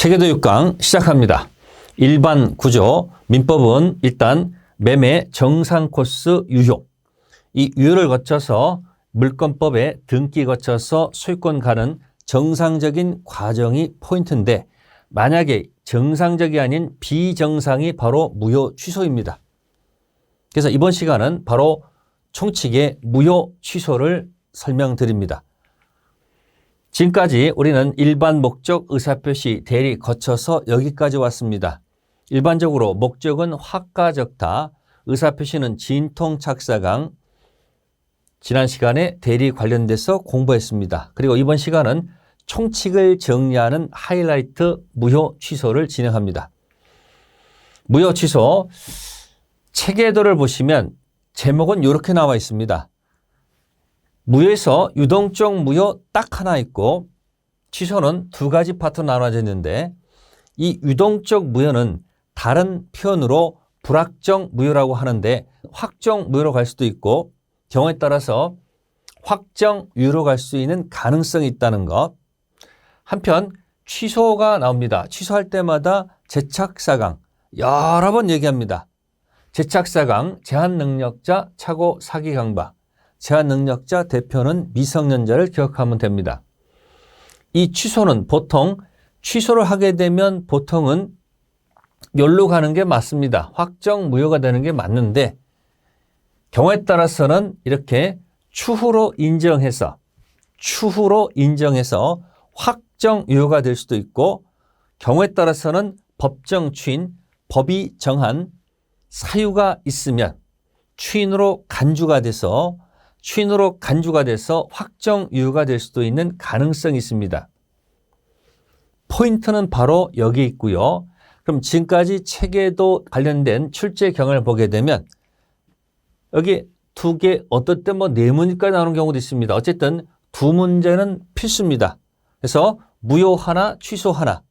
체계도 6강 시작합니다. 일반 구조, 민법은 일단 매매 정상 코스 유효. 이 유효를 거쳐서 물권법에 등기 거쳐서 소유권 가는 정상적인 과정이 포인트인데 만약에 정상적이 아닌 비정상이 바로 무효 취소입니다. 그래서 이번 시간은 바로 총칙의 무효 취소를 설명드립니다. 지금까지 우리는 일반 목적 의사표시 대리 거쳐서 여기까지 왔습니다. 일반적으로 목적은 확가적다, 의사표시는 진통착사강, 지난 시간에 대리 관련돼서 공부했습니다. 그리고 이번 시간은 총칙을 정리하는 하이라이트 무효 취소를 진행합니다. 무효 취소, 체계도를 보시면 제목은 이렇게 나와 있습니다. 무효에서 유동적 무효 딱 하나 있고 취소는 두 가지 파트로 나눠져 있는데 이 유동적 무효는 다른 표현으로 불확정 무효라고 하는데 확정 무효로 갈 수도 있고 경우에 따라서 확정 유효로 갈 수 있는 가능성이 있다는 것. 한편 취소가 나옵니다. 취소할 때마다 제착사강 여러 번 얘기합니다. 제착사강, 제한능력자, 차고 사기강박. 제한능력자 대표는 미성년자를 기억하면 됩니다. 이 취소는 보통 취소를 하게 되면 보통은 욜로 가는 게 맞습니다. 확정 무효가 되는 게 맞는데 경우에 따라서는 이렇게 추후로 인정해서 확정 유효가 될 수도 있고 경우에 따라서는 법정 추인, 법이 정한 사유가 있으면 추인으로 간주가 돼서 확정 유효가 될 수도 있는 가능성이 있습니다. 포인트는 바로 여기 있고요. 그럼 지금까지 체계도 관련된 출제 경향을 보게 되면 여기 두 개, 어떨 때 네 문제까지 나오는 경우도 있습니다. 어쨌든 두 문제는 필수입니다. 그래서 무효 하나, 취소 하나,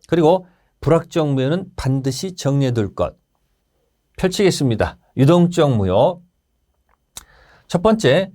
그리고 불확정 무효는 반드시 정리해 둘 것. 펼치겠습니다. 유동적 무효. 첫 번째,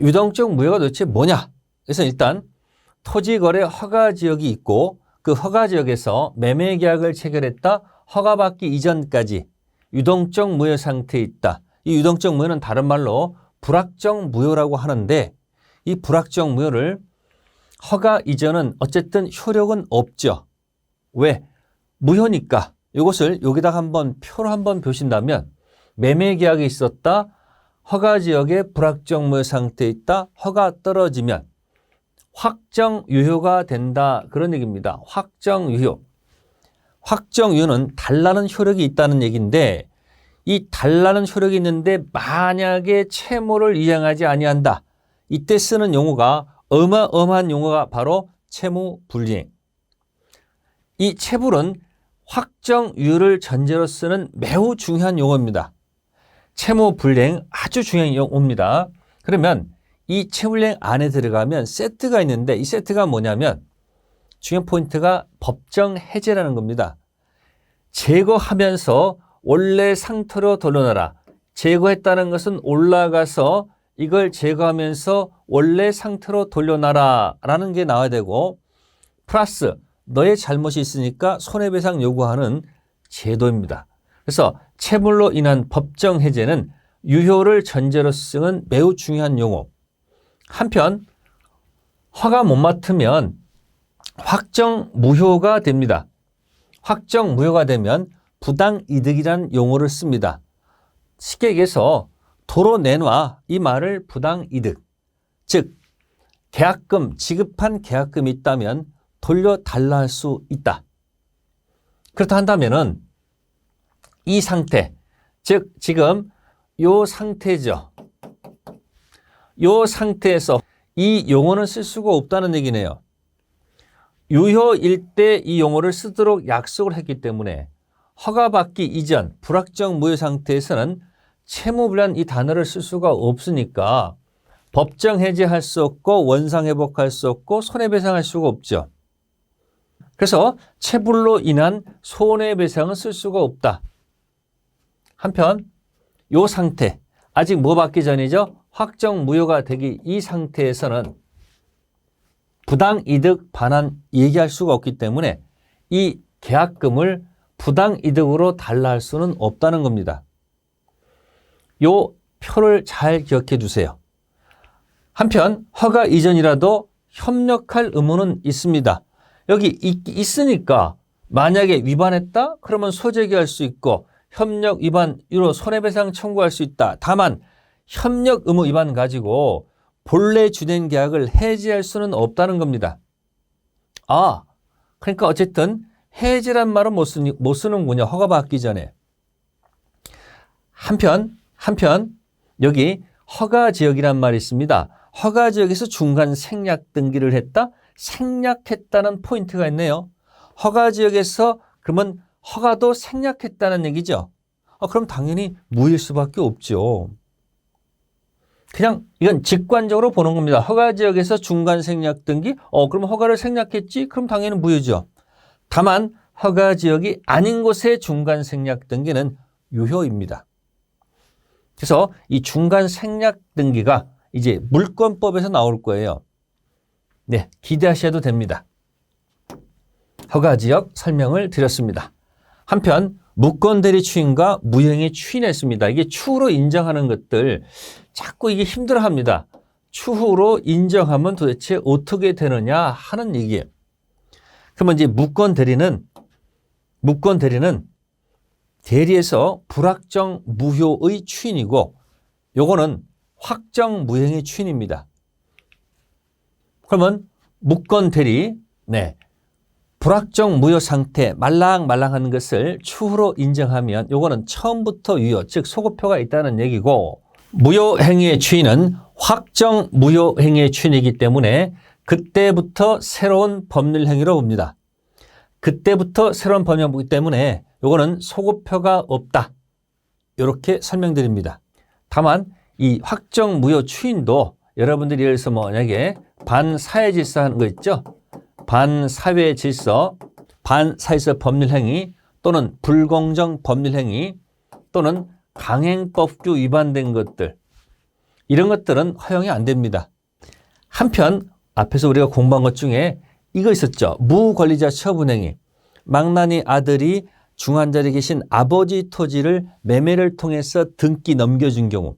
유동적 무효가 도대체 뭐냐? 그래서 일단 토지거래 허가지역이 있고 그 허가지역에서 매매계약을 체결했다. 허가받기 이전까지 유동적 무효 상태에 있다. 이 유동적 무효는 다른 말로 불확정 무효라고 하는데 이 불확정 무효를 허가 이전은 어쨌든 효력은 없죠. 왜? 무효니까. 이것을 여기다가 표로 한번 보신다면 매매계약이 있었다. 허가지역에 불확정 무효 상태에 있다. 허가 떨어지면 확정 유효가 된다. 그런 얘기입니다. 확정 유효. 확정 유효는 달라는 효력이 있다는 얘기인데 이 달라는 효력이 있는데 만약에 채무를 이행하지 아니한다. 이때 쓰는 용어가 어마어마한 용어가 바로 채무불이행. 이 채불은 확정 유효를 전제로 쓰는 매우 중요한 용어입니다. 채무불이행 아주 중요한 용어입니다. 그러면 이 채무불이행 안에 들어가면 세트가 있는데 이 세트가 뭐냐면 중요한 포인트가 법정 해제라는 겁니다. 제거하면서 원래 상태로 돌려놔라. 제거했다는 것은 올라가서 이걸 제거하면서 원래 상태로 돌려놔라 라는 게 나와야 되고 플러스 너의 잘못이 있으니까 손해배상 요구하는 제도입니다. 그래서 채물로 인한 법정 해제는 유효를 전제로 쓰는 매우 중요한 용어. 한편 허가 못 맡으면 확정 무효가 됩니다. 확정 무효가 되면 부당이득이라는 용어를 씁니다. 쉽게 얘기해서 도로 내놔 이 말을 부당이득. 즉 계약금 지급한 계약금이 있다면 돌려달라 할 수 있다. 그렇다 한다면은 이 상태, 즉 지금 요 상태죠. 요 상태에서 이 용어는 쓸 수가 없다는 얘기네요. 유효일 때 이 용어를 쓰도록 약속을 했기 때문에 허가받기 이전 불확정 무효 상태에서는 채무불이한 이 단어를 쓸 수가 없으니까 법정 해제할 수 없고 원상 회복할 수 없고 손해배상할 수가 없죠. 그래서 채불로 인한 손해배상은 쓸 수가 없다. 한편 이 상태, 아직 뭐 받기 전이죠? 확정 무효가 되기 이 상태에서는 부당이득 반환 얘기할 수가 없기 때문에 이 계약금을 부당이득으로 달라 할 수는 없다는 겁니다. 요 표를 잘 기억해 두세요. 한편 허가 이전이라도 협력할 의무는 있습니다. 여기 있으니까 만약에 위반했다? 그러면 소재기할 수 있고 협력 위반으로 손해배상 청구할 수 있다. 다만 협력 의무 위반 가지고 본래 주된 계약을 해지할 수는 없다는 겁니다. 그러니까 어쨌든 해지란 말은 못 쓰는군요. 허가받기 전에. 한편 여기 허가지역이란 말이 있습니다. 허가지역에서 중간 생략 등기를 했다? 생략했다는 포인트가 있네요. 허가지역에서 그러면 허가도 생략했다는 얘기죠. 그럼 당연히 무일 수밖에 없죠. 그냥 이건 직관적으로 보는 겁니다. 허가지역에서 중간 생략 등기? 그럼 허가를 생략했지? 그럼 당연히 무효죠. 다만 허가지역이 아닌 곳의 중간 생략 등기는 유효입니다. 그래서 이 중간 생략 등기가 이제 물권법에서 나올 거예요. 네, 기대하셔도 됩니다. 허가지역 설명을 드렸습니다. 한편 무권대리 추인과 무형의 추인했습니다. 이게 추후로 인정하는 것들 자꾸 이게 힘들어합니다. 추후로 인정하면 도대체 어떻게 되느냐 하는 얘기예요. 그러면 이제 무권대리는 대리에서 불확정 무효의 추인이고 요거는 확정 무형의 추인입니다. 그러면 무권대리 불확정 무효 상태 말랑말랑한 것을 추후로 인정하면 요거는 처음부터 유효 즉 소급표가 있다는 얘기고 무효행위의 추인은 확정 무효행위의 추인이기 때문에 그때부터 새로운 법률 행위로 봅니다. 그때부터 새로운 법률 보기 때문에 요거는 소급표가 없다. 이렇게 설명드립니다. 다만 이 확정 무효 추인도 여러분들이 예를 들어서 만약에 반사회질서 하는 거 있죠? 반사회질서, 반사회질서 법률행위 또는 불공정 법률행위 또는 강행법규 위반된 것들 이런 것들은 허용이 안 됩니다. 한편 앞에서 우리가 공부한 것 중에 이거 있었죠. 무권리자 처분행위. 망나니 아들이 중환자리에 계신 아버지 토지를 매매를 통해서 등기 넘겨준 경우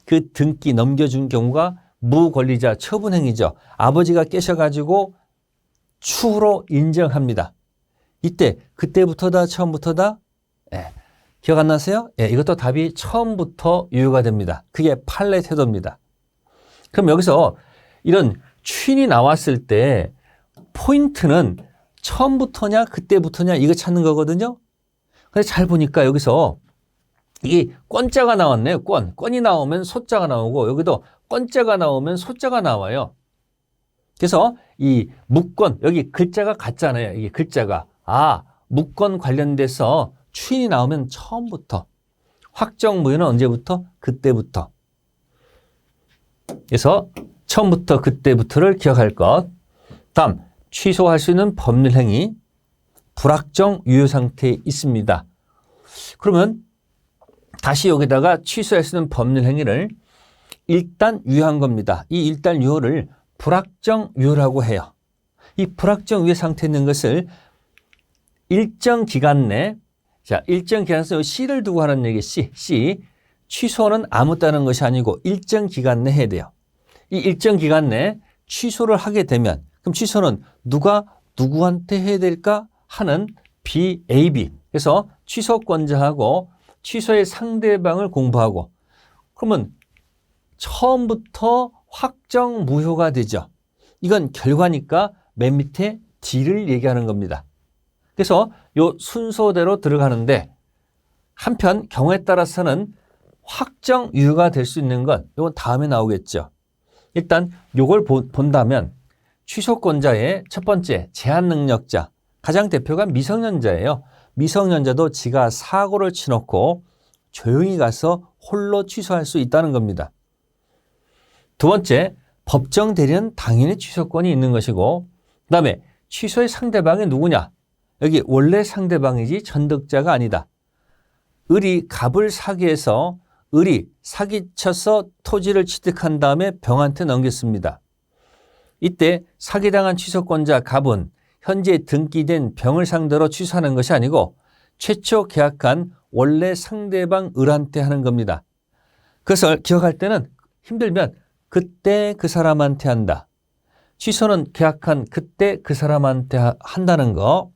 그 등기 넘겨준 경우가 무권리자 처분행위죠. 아버지가 깨셔가지고 추후로 인정합니다. 이때 그때부터다 처음부터다? 기억 안 나세요? 이것도 답이 처음부터 유효가 됩니다. 그게 판례 태도입니다. 그럼 여기서 이런 추인이 나왔을 때 포인트는 처음부터냐 그때부터냐 이거 찾는 거거든요. 근데 잘 보니까 여기서 이게 권자가 나왔네요. 권이 나오면 소자가 나오고 여기도 권자가 나오면 소자가 나와요. 그래서 이 무권 여기 글자가 같잖아요. 이게 글자가 무권 관련돼서 추인이 나오면 처음부터 확정 무효는 언제부터? 그때부터. 그래서 처음부터 그때부터를 기억할 것. 다음 취소할 수 있는 법률행위 불확정 유효 상태에 있습니다. 그러면 다시 여기다가 취소할 수 있는 법률행위를 일단 유효한 겁니다. 이 일단 유효를 불확정 유효라고 해요. 이 불확정 유효 상태에 있는 것을 일정 기간 내 일정 기간에서 C를 두고 하는 얘기 C. 취소는 아무 따는 것이 아니고 일정 기간 내 해야 돼요. 이 일정 기간 내 취소를 하게 되면 그럼 취소는 누가 누구한테 해야 될까 하는 B, A, B. 그래서 취소권자하고 취소의 상대방을 공부하고 그러면 처음부터 확정 무효가 되죠. 이건 결과니까 맨 밑에 D를 얘기하는 겁니다. 그래서 요 순서대로 들어가는데 한편 경우에 따라서는 확정 유효가 될 수 있는 건 이건 다음에 나오겠죠. 일단 요걸 본다면 취소권자의 첫 번째 제한 능력자 가장 대표가 미성년자예요. 미성년자도 지가 사고를 치놓고 조용히 가서 홀로 취소할 수 있다는 겁니다. 두 번째 법정 대리는 당연히 취소권이 있는 것이고 그다음에 취소의 상대방이 누구냐? 여기 원래 상대방이지 전득자가 아니다. 을이 갑을 사기해서 을이 사기쳐서 토지를 취득한 다음에 병한테 넘겼습니다. 이때 사기당한 취소권자 갑은 현재 등기된 병을 상대로 취소하는 것이 아니고 최초 계약한 원래 상대방 을한테 하는 겁니다. 그것을 기억할 때는 힘들면 그때 그 사람한테 한다. 취소는 계약한 그때 그 사람한테 한다는 거.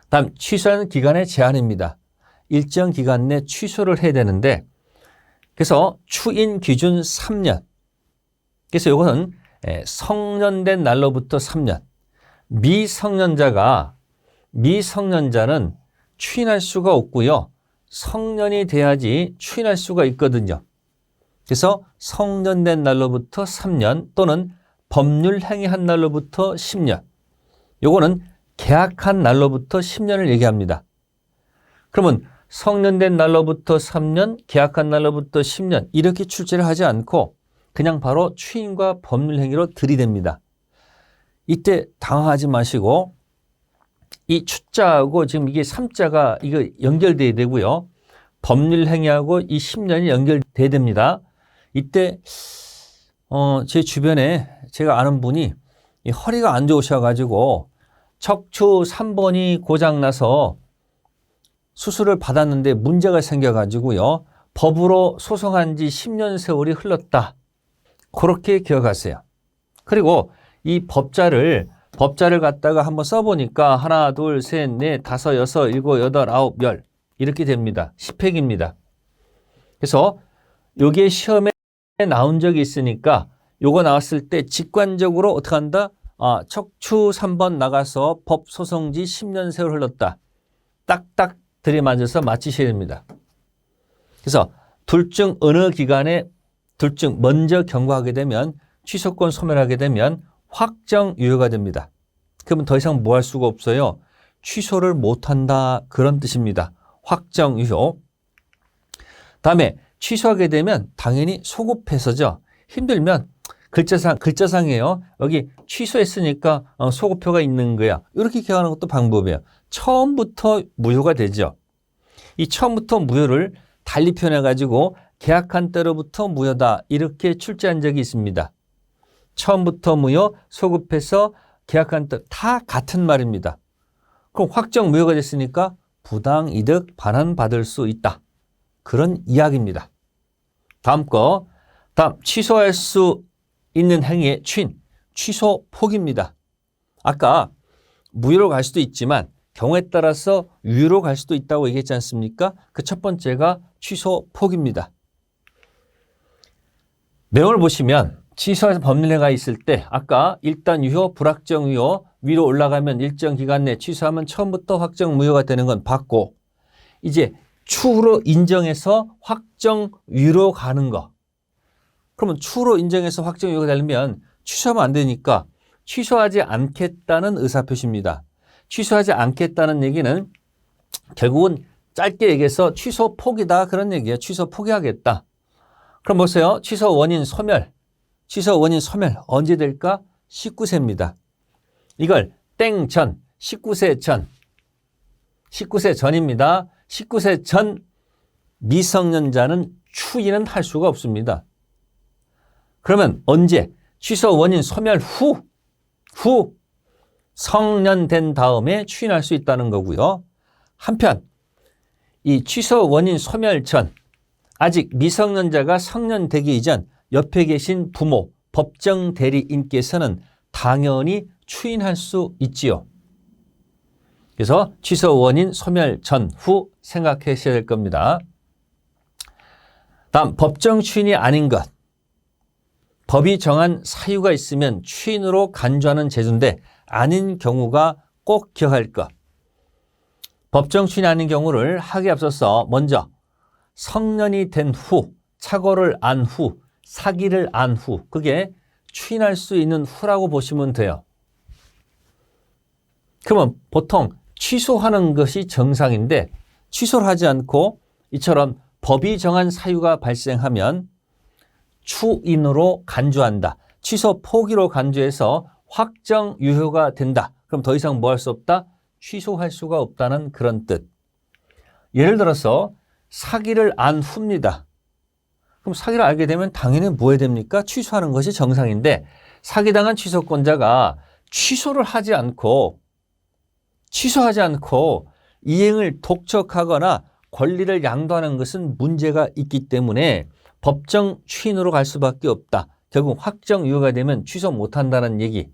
다음 취소하는 기간의 제한입니다. 일정 기간 내 취소를 해야 되는데 그래서 추인 기준 3년. 그래서 이거는 성년된 날로부터 3년. 미성년자는 추인할 수가 없고요. 성년이 돼야지 추인할 수가 있거든요. 그래서 성년된 날로부터 3년 또는 법률 행위한 날로부터 10년. 요거는 계약한 날로부터 10년을 얘기합니다. 그러면 성년된 날로부터 3년, 계약한 날로부터 10년 이렇게 출제를 하지 않고 그냥 바로 추인과 법률 행위로 들이댑니다. 이때 당황하지 마시고 이 추자하고 지금 이게 3자가 이거 연결돼야 되고요. 법률 행위하고 이 10년이 연결돼야 됩니다. 이때 제 주변에 제가 아는 분이 이 허리가 안 좋으셔가지고 척추 3번이 고장나서 수술을 받았는데 문제가 생겨가지고요. 법으로 소송한 지 10년 세월이 흘렀다. 그렇게 기억하세요. 그리고 이 법자를 갖다가 한번 써보니까 하나, 둘, 셋, 넷, 다섯, 여섯, 일곱, 여덟, 아홉, 열 이렇게 됩니다. 10획입니다. 그래서 요게 시험에 나온 적이 있으니까 요거 나왔을 때 직관적으로 어떻게 한다? 척추 3번 나가서 법 소송지 10년 세월 흘렀다. 딱딱 들이맞아서 맞히셔야 됩니다. 그래서 둘 중 어느 기간에 둘 중 먼저 경고하게 되면 취소권 소멸하게 되면 확정 유효가 됩니다. 그러면 더 이상 뭐 할 수가 없어요. 취소를 못한다 그런 뜻입니다. 확정 유효. 다음에 취소하게 되면 당연히 소급해서죠. 힘들면 글자상이에요. 여기 취소했으니까 소급표가 있는 거야. 이렇게 기억하는 것도 방법이에요. 처음부터 무효가 되죠. 이 처음부터 무효를 달리 표현해가지고 계약한 때로부터 무효다 이렇게 출제한 적이 있습니다. 처음부터 무효, 소급해서 계약한 때 다 같은 말입니다. 그럼 확정 무효가 됐으니까 부당이득 반환받을 수 있다. 그런 이야기입니다. 다음 취소할 수 있는 행위의 추인, 취소 폭입니다. 아까 무효로 갈 수도 있지만 경우에 따라서 유효로 갈 수도 있다고 얘기했지 않습니까? 그 첫 번째가 취소 폭입니다. 내용을 보시면 취소해서 법률행위가 있을 때 아까 일단 유효, 불확정 유효, 위로 올라가면 일정 기간 내 취소하면 처음부터 확정 무효가 되는 건 봤고 이제 추후로 인정해서 확정 유효로 가는 거. 그러면 추후로 인정해서 확정 유효가 되려면 취소하면 안 되니까 취소하지 않겠다는 의사표시입니다. 취소하지 않겠다는 얘기는 결국은 짧게 얘기해서 취소 포기다 그런 얘기예요. 취소 포기하겠다. 그럼 보세요. 취소 원인 소멸 언제 될까? 19세입니다. 이걸 땡전 19세 전입니다. 19세 전 미성년자는 추인은 할 수가 없습니다. 그러면 언제? 취소 원인 소멸 후 성년된 다음에 추인할 수 있다는 거고요. 한편 이 취소 원인 소멸 전 아직 미성년자가 성년되기 이전 옆에 계신 부모, 법정 대리인께서는 당연히 추인할 수 있지요. 그래서 취소 원인 소멸 전, 후 생각하셔야 될 겁니다. 다음 법정 추인이 아닌 것. 법이 정한 사유가 있으면 추인으로 간주하는 제도인데 아닌 경우가 꼭 기억할 것. 법정 추인이 아닌 경우를 하기에 앞서서 먼저 성년이 된 후, 착오를 안 후, 사기를 안 후, 그게 추인할 수 있는 후라고 보시면 돼요. 그러면 보통 취소하는 것이 정상인데 취소를 하지 않고 이처럼 법이 정한 사유가 발생하면 추인으로 간주한다. 취소 포기로 간주해서 확정 유효가 된다. 그럼 더 이상 뭐 할 수 없다? 취소할 수가 없다는 그런 뜻. 예를 들어서 사기를 안 후입니다. 그럼 사기를 알게 되면 당연히 뭐 해야 됩니까? 취소하는 것이 정상인데 사기당한 취소권자가 취소하지 않고 이행을 독촉하거나 권리를 양도하는 것은 문제가 있기 때문에 법정 추인으로 갈 수밖에 없다. 결국 확정 유효가 되면 취소 못한다는 얘기.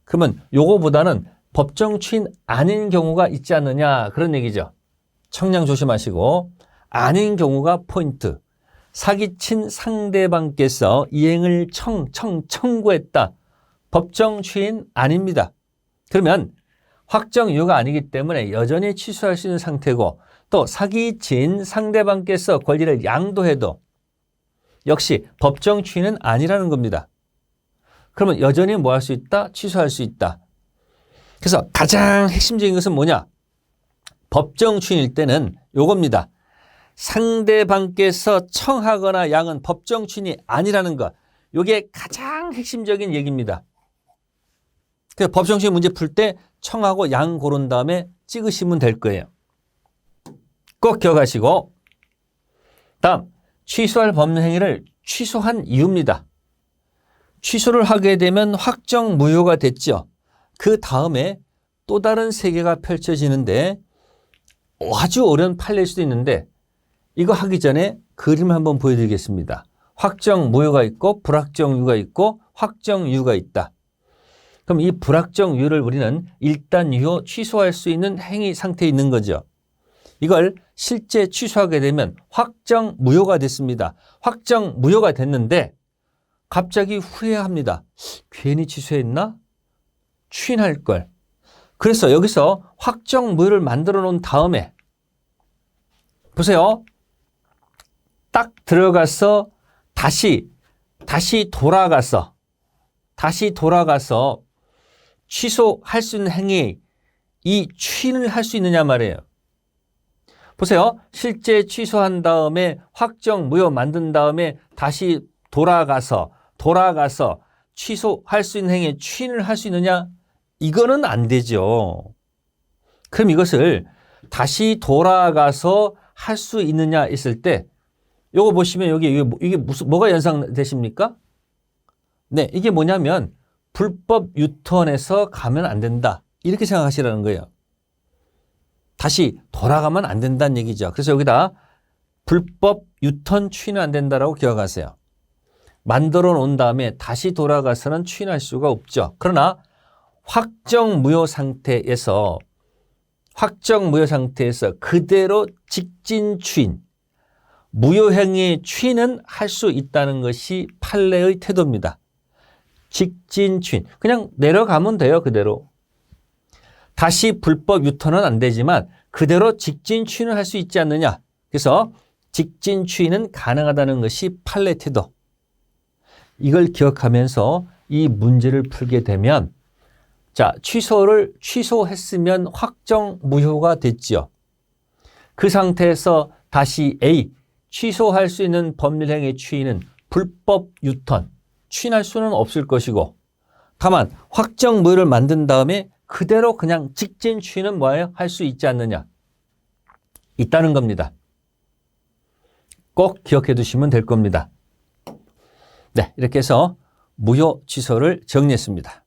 그러면 요거보다는 법정 추인 아닌 경우가 있지 않느냐 그런 얘기죠. 청량 조심하시고 아닌 경우가 포인트. 사기친 상대방께서 이행을 청구했다. 법정 추인 아닙니다. 그러면 확정 유효가 아니기 때문에 여전히 취소할 수 있는 상태고 또 사기친 상대방께서 권리를 양도해도 역시 법정 추인은 아니라는 겁니다. 그러면 여전히 뭐 할 수 있다? 취소할 수 있다. 그래서 가장 핵심적인 것은 뭐냐? 법정 추인일 때는 요겁니다. 상대방께서 청하거나 양은 법정 추인이 아니라는 것. 요게 가장 핵심적인 얘기입니다. 그래서 법정 추인 문제 풀 때 청하고 양 고른 다음에 찍으시면 될 거예요. 꼭 기억하시고 다음 취소할 법률 행위를 취소한 이유입니다. 취소를 하게 되면 확정 무효가 됐죠. 그 다음에 또 다른 세계가 펼쳐지는데 아주 어려운 판례일 수도 있는데 이거 하기 전에 그림을 한번 보여드리겠습니다. 확정 무효가 있고 불확정 유효가 있고 확정 유효가 있다. 그럼 이 불확정 유효를 우리는 일단 유효 취소할 수 있는 행위 상태에 있는 거죠. 이걸 실제 취소하게 되면 확정 무효가 됐습니다. 확정 무효가 됐는데 갑자기 후회합니다. 괜히 취소했나? 추인할 걸. 그래서 여기서 확정 무효를 만들어 놓은 다음에 보세요. 딱 들어가서 다시 돌아가서 취소할 수 있는 행위 이 추인을 할 수 있느냐 말이에요. 보세요. 실제 취소한 다음에 확정 무효 만든 다음에 다시 돌아가서 취소할 수 있는 행위에 추인을 할 수 있느냐? 이거는 안 되죠. 그럼 이것을 다시 돌아가서 할 수 있느냐 했을 때 요거 보시면 이게 뭐가 연상되십니까? 네, 이게 뭐냐면 불법 유턴에서 가면 안 된다. 이렇게 생각하시라는 거예요. 다시 돌아가면 안 된다는 얘기죠. 그래서 여기다 불법 유턴 추인은 안 된다라고 기억하세요. 만들어 놓은 다음에 다시 돌아가서는 추인할 수가 없죠. 그러나 확정 무효 상태에서 그대로 직진 추인, 무효행위의 추인은 할 수 있다는 것이 판례의 태도입니다. 직진 추인. 그냥 내려가면 돼요, 그대로. 다시 불법 유턴은 안 되지만 그대로 직진 추인을 할 수 있지 않느냐. 그래서 직진 추인은 가능하다는 것이 판례 태도. 이걸 기억하면서 이 문제를 풀게 되면 자, 취소했으면 확정 무효가 됐죠. 그 상태에서 다시 A, 취소할 수 있는 법률행위 추인은 불법 유턴, 추인할 수는 없을 것이고 다만 확정 무효를 만든 다음에 그대로 그냥 직진 추인은 뭐예요? 할 수 있지 않느냐. 있다는 겁니다. 꼭 기억해 두시면 될 겁니다. 네, 이렇게 해서 무효 취소를 정리했습니다.